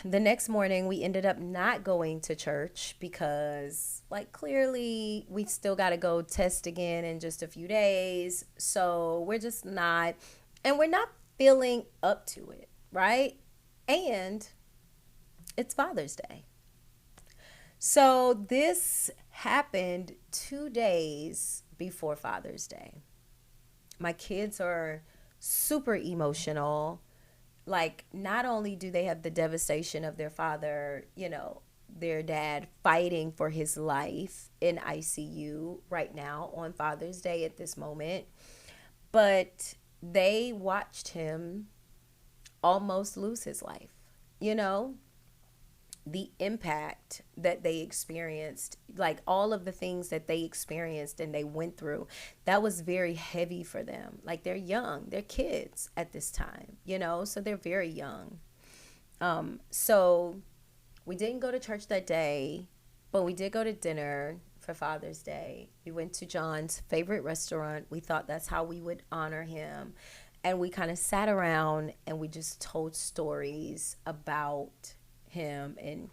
the next morning, we ended up not going to church because, like, clearly we still got to go test again in just a few days. So we're just not, and we're not feeling up to it, right? And it's Father's Day. So this happened 2 days before Father's Day. My kids are super emotional. Like, not only do they have the devastation of their father, their dad fighting for his life in ICU right now on Father's Day at this moment, but they watched him almost lose his life. You know, the impact that they experienced, like all of the things that they experienced and they went through, that was very heavy for them. Like, they're young, they're kids at this time, so they're very young. So we didn't go to church that day, but we did go to dinner for Father's Day. We went to John's favorite restaurant. We thought that's how we would honor him. And we kind of sat around and we just told stories about him and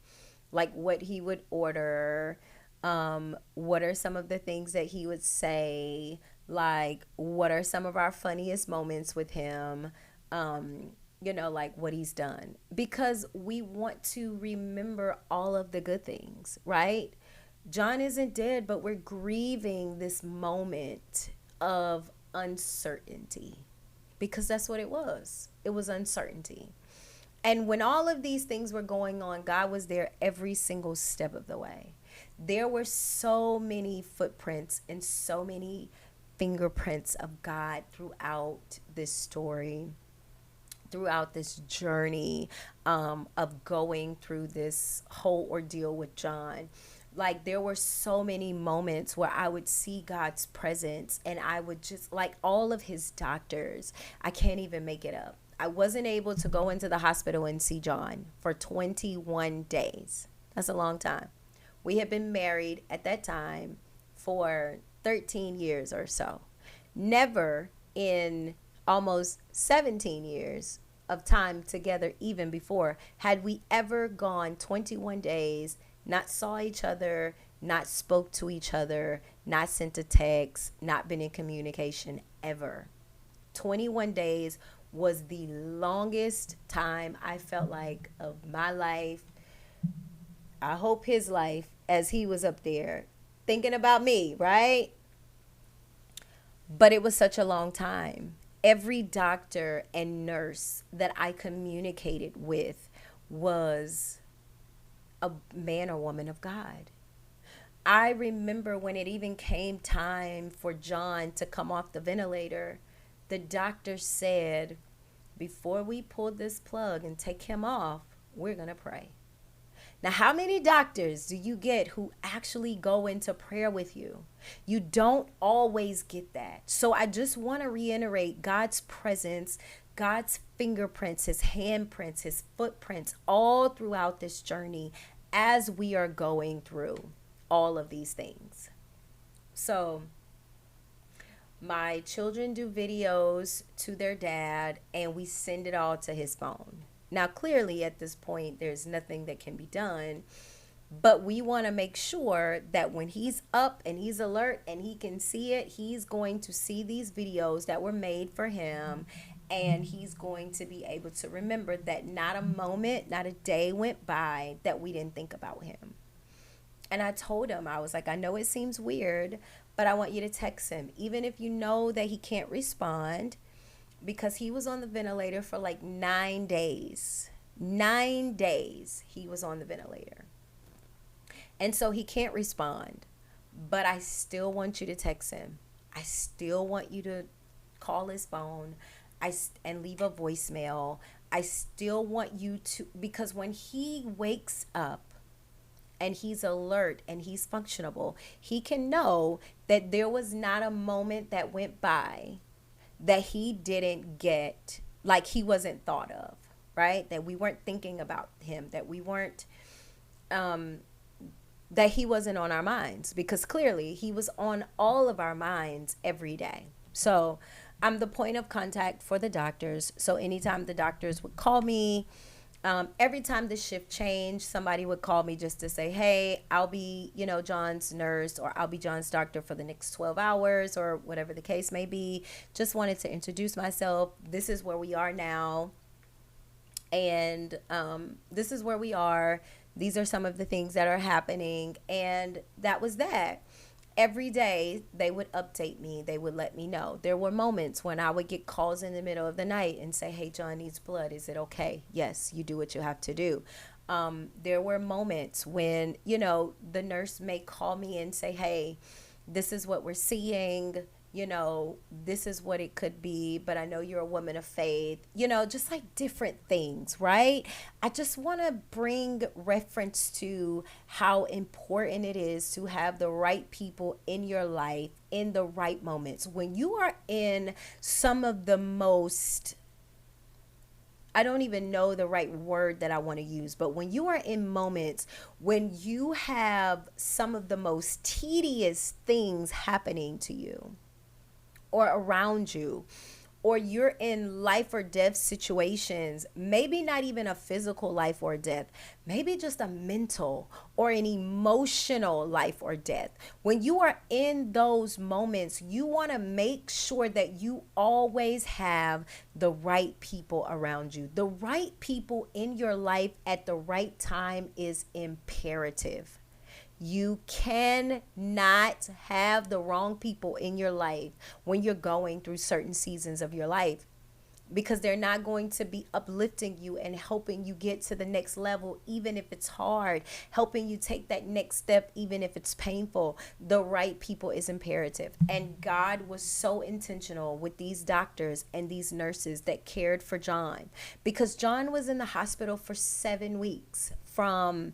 like what he would order, what are some of the things that he would say, like what are some of our funniest moments with him, like what he's done, because we want to remember all of the good things, right? John isn't dead, but we're grieving this moment of uncertainty, because that's what it was. It was uncertainty. And when all of these things were going on, God was there every single step of the way. There were so many footprints and so many fingerprints of God throughout this story, throughout this journey, of going through this whole ordeal with John. Like, there were so many moments where I would see God's presence, and I would just, like, all of his doctors, I can't even make it up. I wasn't able to go into the hospital and see John for 21 days. That's a long time. We had been married at that time for 13 years or so. Never in almost 17 years of time together, even before, had we ever gone 21 days, not saw each other, not spoke to each other, not sent a text, not been in communication ever. 21 days was the longest time I felt like of my life. I hope his life, as he was up there thinking about me, right? But it was such a long time. Every doctor and nurse that I communicated with was a man or woman of God. I remember when it even came time for John to come off the ventilator, the doctor said, before we pull this plug and take him off, we're going to pray. Now, how many doctors do you get who actually go into prayer with you? You don't always get that. So I just want to reiterate God's presence, God's fingerprints, his handprints, his footprints all throughout this journey as we are going through all of these things. So my children do videos to their dad, and we send it all to his phone. Now, clearly, at this point, there's nothing that can be done, but we want to make sure that when he's up and he's alert and he can see it, he's going to see these videos that were made for him, and he's going to be able to remember that not a moment, not a day went by that we didn't think about him. And I told him, I was like, I know it seems weird, but I want you to text him, even if you know that he can't respond, because he was on the ventilator for like 9 days. 9 days he was on the ventilator. And so he can't respond. But I still want you to text him. I still want you to call his phone and leave a voicemail. I still want you to, because when he wakes up and he's alert and he's functionable, he can know that there was not a moment that went by that he didn't get, like he wasn't thought of, right? That we weren't thinking about him, that we weren't, that he wasn't on our minds, because clearly he was on all of our minds every day. So I'm the point of contact for the doctors. So anytime the doctors would call me, every time the shift changed, somebody would call me just to say, hey, I'll be, John's nurse, or I'll be John's doctor for the next 12 hours, or whatever the case may be. Just wanted to introduce myself. This is where we are now. And this is where we are. These are some of the things that are happening. And that was that. Every day they would update me. They would let me know. There were moments when I would get calls in the middle of the night and say, hey, John needs blood. Is it okay? Yes, you do what you have to do. There were moments when, the nurse may call me and say, hey, this is what we're seeing. This is what it could be, but I know you're a woman of faith, just like different things, right? I just want to bring reference to how important it is to have the right people in your life in the right moments. When you are in some of the most, I don't even know the right word that I want to use, but when you are in moments when you have some of the most tedious things happening to you, or around you, or you're in life or death situations, maybe not even a physical life or death, maybe just a mental or an emotional life or death. When you are in those moments, you want to make sure that you always have the right people around you. The right people in your life at the right time is imperative. You cannot have the wrong people in your life when you're going through certain seasons of your life, because they're not going to be uplifting you and helping you get to the next level, even if it's hard, helping you take that next step, even if it's painful. The right people is imperative. And God was so intentional with these doctors and these nurses that cared for John, because John was in the hospital for 7 weeks, from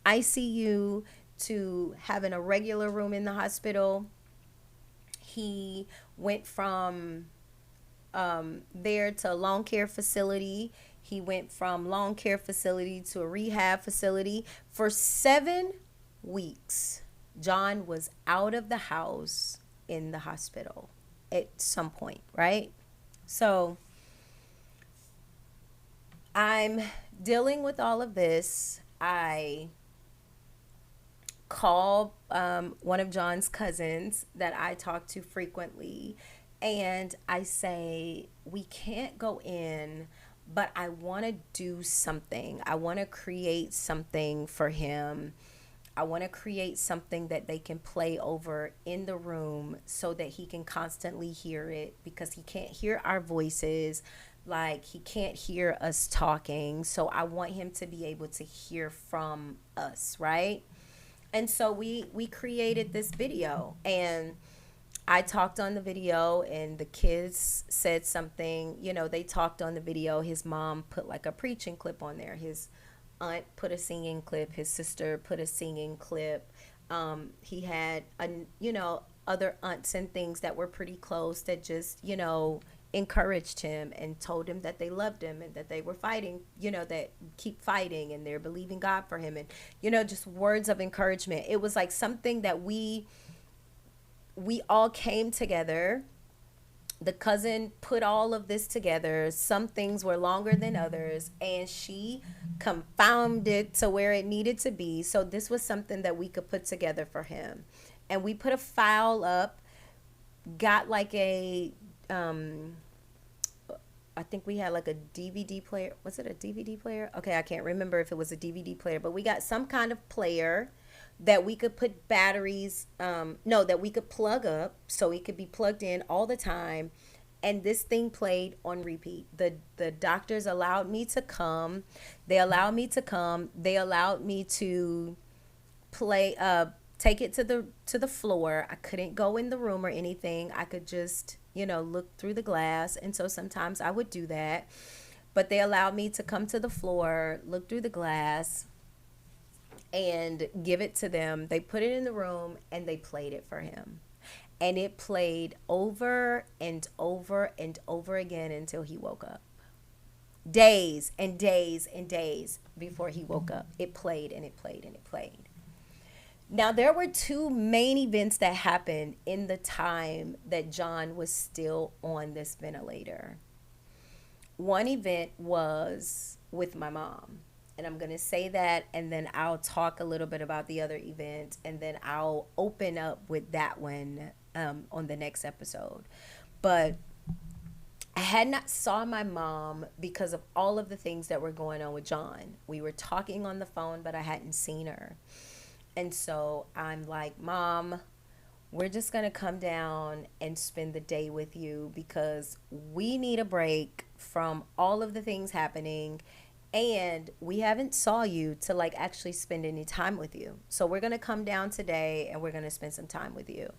ICU to having a regular room in the hospital. He went from there to a long care facility. He went from long care facility to a rehab facility. For 7 weeks, John was out of the house, in the hospital at some point, right? So I'm dealing with all of this. I call one of John's cousins that I talk to frequently, and I say, we can't go in, but I want to do something. I want to create something for him. I want to create something that they can play over in the room so that he can constantly hear it, because he can't hear our voices. Like, he can't hear us talking. So I want him to be able to hear from us, right? And so we created this video, and I talked on the video, and the kids said something, they talked on the video. His mom put like a preaching clip on there. His aunt put a singing clip. His sister put a singing clip. He had, other aunts and things that were pretty close that just, encouraged him and told him that they loved him and that they were fighting, that keep fighting, and they're believing God for him, and, just words of encouragement. It was like something that we we all came together. The cousin put all of this together. Some things were longer than others, and she confounded it to where it needed to be. So this was something that we could put together for him. And we put a file up, got like a I think we had like a DVD player. Was it a DVD player? Okay, I can't remember if it was a DVD player, but we got some kind of player that we could put batteries, no, that we could plug up so it could be plugged in all the time. And this thing played on repeat. The doctors allowed me to come. They allowed me to come. They allowed me to play take it to the floor. I couldn't go in the room or anything. I could just, look through the glass. And so sometimes I would do that. But they allowed me to come to the floor, look through the glass, and give it to them. They put it in the room and they played it for him. And it played over and over and over again until he woke up. Days and days and days before he woke up. It played and it played and it played. Now, there were two main events that happened in the time that John was still on this ventilator. One event was with my mom. And I'm going to say that, and then I'll talk a little bit about the other event, and then I'll open up with that one on the next episode. But I had not saw my mom because of all of the things that were going on with John. We were talking on the phone, but I hadn't seen her. And so I'm like, Mom, we're just going to come down and spend the day with you because we need a break from all of the things happening, and we haven't saw you to like actually spend any time with you. So we're going to come down today and we're going to spend some time with you.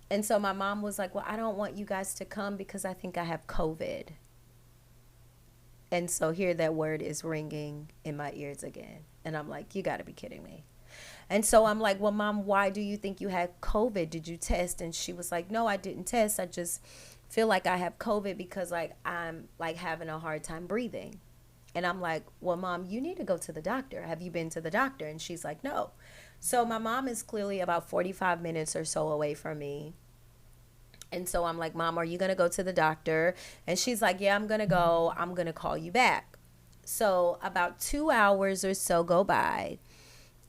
And so my mom was like, well, I don't want you guys to come because I think I have COVID. And so here that word is ringing in my ears again. And I'm like, you got to be kidding me. And so I'm like, well, Mom, why do you think you had COVID? Did you test? And she was like, no, I didn't test. I just feel like I have COVID because like I'm like having a hard time breathing. And I'm like, well, Mom, you need to go to the doctor. Have you been to the doctor? And she's like, no. So my mom is clearly about 45 minutes or so away from me. And so I'm like, Mom, are you going to go to the doctor? And she's like, yeah, I'm going to go. I'm going to call you back. So about 2 hours or so go by.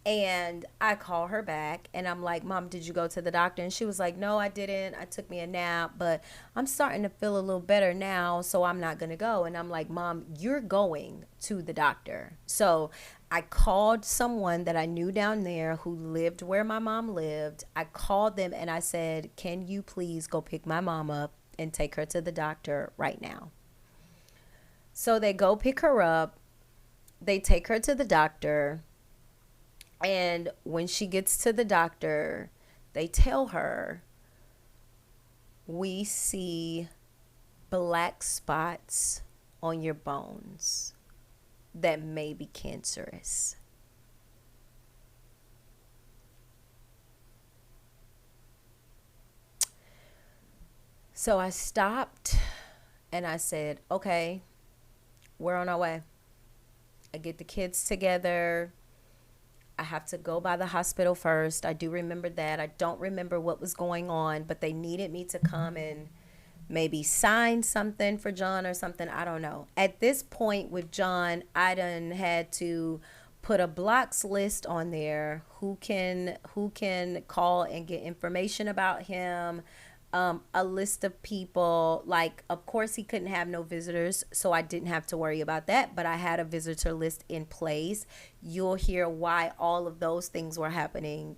And I call her back and I'm like, Mom, did you go to the doctor? And she was like, no, I didn't. I took me a nap, but I'm starting to feel a little better now, so I'm not going to go. And I'm like, Mom, you're going to the doctor. So I called someone that I knew down there who lived where my mom lived. I called them and I said, can you please go pick my mom up and take her to the doctor right now? So they go pick her up. They take her to the doctor. And when she gets to the doctor, they tell her, we see black spots on your bones that may be cancerous. So I stopped and I said, okay, we're on our way. I get the kids together. I have to go by the hospital first. I do remember that. I don't remember what was going on, but they needed me to come and maybe sign something for John or something. I don't know. At this point with John, I done had to put a blocks list on there who can call and get information about him. A list of people, like, of course he couldn't have no visitors, so I didn't have to worry about that, but I had a visitor list in place. You'll hear why all of those things were happening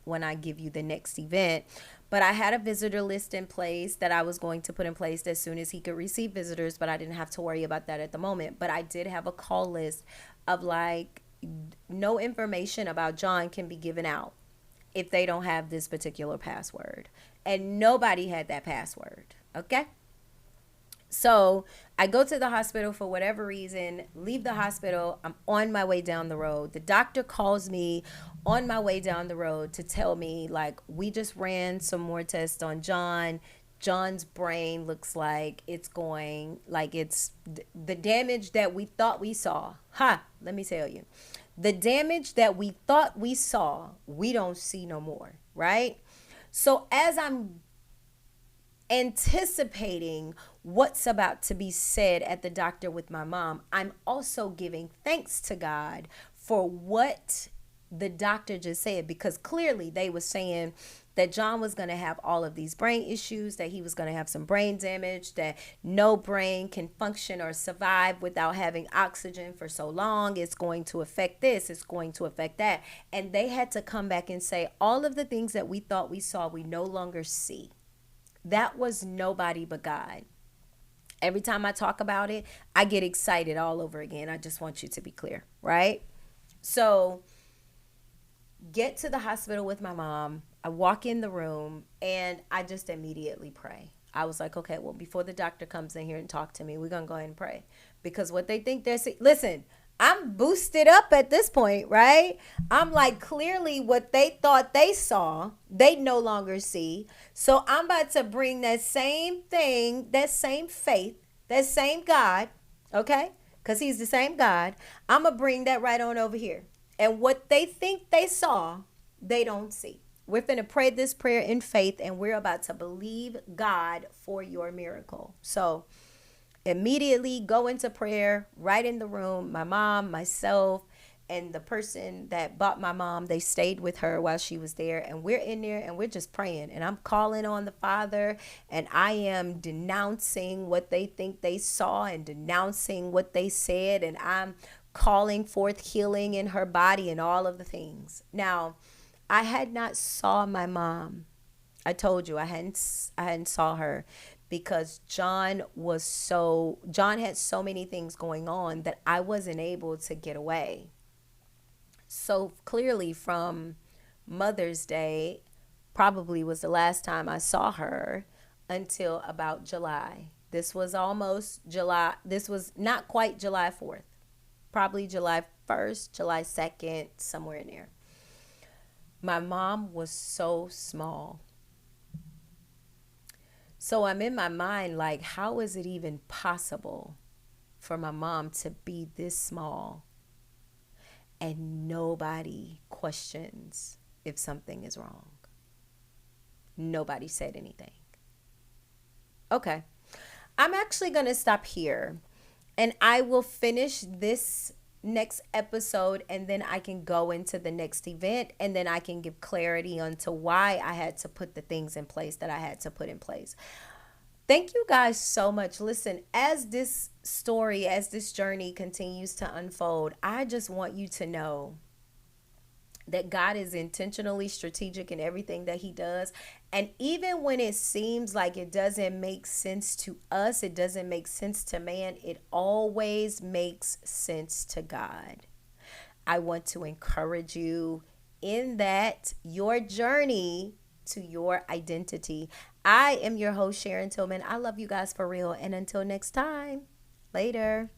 when I give you the next event. But I had a visitor list in place that I was going to put in place as soon as he could receive visitors, but I didn't have to worry about that at the moment. But I did have a call list of like, no information about John can be given out if they don't have this particular password. And nobody had that password, okay? So I go to the hospital for whatever reason, leave the hospital. I'm on my way down the road. The doctor calls me on my way down the road to tell me, like, we just ran some more tests on John. John's brain looks like it's going, like it's the damage that we thought we saw. Let me tell you. The damage that we thought we saw, we don't see no more, right? So as I'm anticipating what's about to be said at the doctor with my mom, I'm also giving thanks to God for what the doctor just said, because clearly they were saying that John was going to have all of these brain issues, that he was going to have some brain damage, that no brain can function or survive without having oxygen for so long. It's going to affect this, it's going to affect that. And they had to come back and say, all of the things that we thought we saw, we no longer see. That was nobody but God. Every time I talk about it, I get excited all over again. I just want you to be clear, right? So, get to the hospital with my mom. I walk in the room and I just immediately pray. I was like, okay, well, before the doctor comes in here and talk to me, we're going to go ahead and pray. Because what they think they're seeing, listen, I'm boosted up at this point, right? I'm like, clearly what they thought they saw, they no longer see. So I'm about to bring that same thing, that same faith, that same God, okay? Because he's the same God. I'm going to bring that right on over here. And what they think they saw, they don't see. We're going to pray this prayer in faith, and we're about to believe God for your miracle. So immediately go into prayer right in the room. My mom, myself, and the person that bought my mom, they stayed with her while she was there. And we're in there and we're just praying. And I'm calling on the Father, and I am denouncing what they think they saw and denouncing what they said. And I'm calling forth healing in her body and all of the things. Now, I had not saw my mom. I told you I hadn't saw her because John had so many things going on that I wasn't able to get away. So clearly from Mother's Day probably was the last time I saw her until about July. This was almost July. This was not quite July 4th. Probably July 1st, July 2nd, somewhere in there. My mom was so small. So I'm in my mind like, how is it even possible for my mom to be this small and nobody questions if something is wrong? Nobody said anything. Okay. I'm actually going to stop here. And I will finish this next episode, and then I can go into the next event, and then I can give clarity onto why I had to put the things in place that I had to put in place. Thank you guys so much. Listen, as this story, as this journey continues to unfold, I just want you to know that God is intentionally strategic in everything that he does. And even when it seems like it doesn't make sense to us, it doesn't make sense to man, it always makes sense to God. I want to encourage you in that your journey to your identity. I am your host, Sharon Tillman. I love you guys for real. And until next time, later.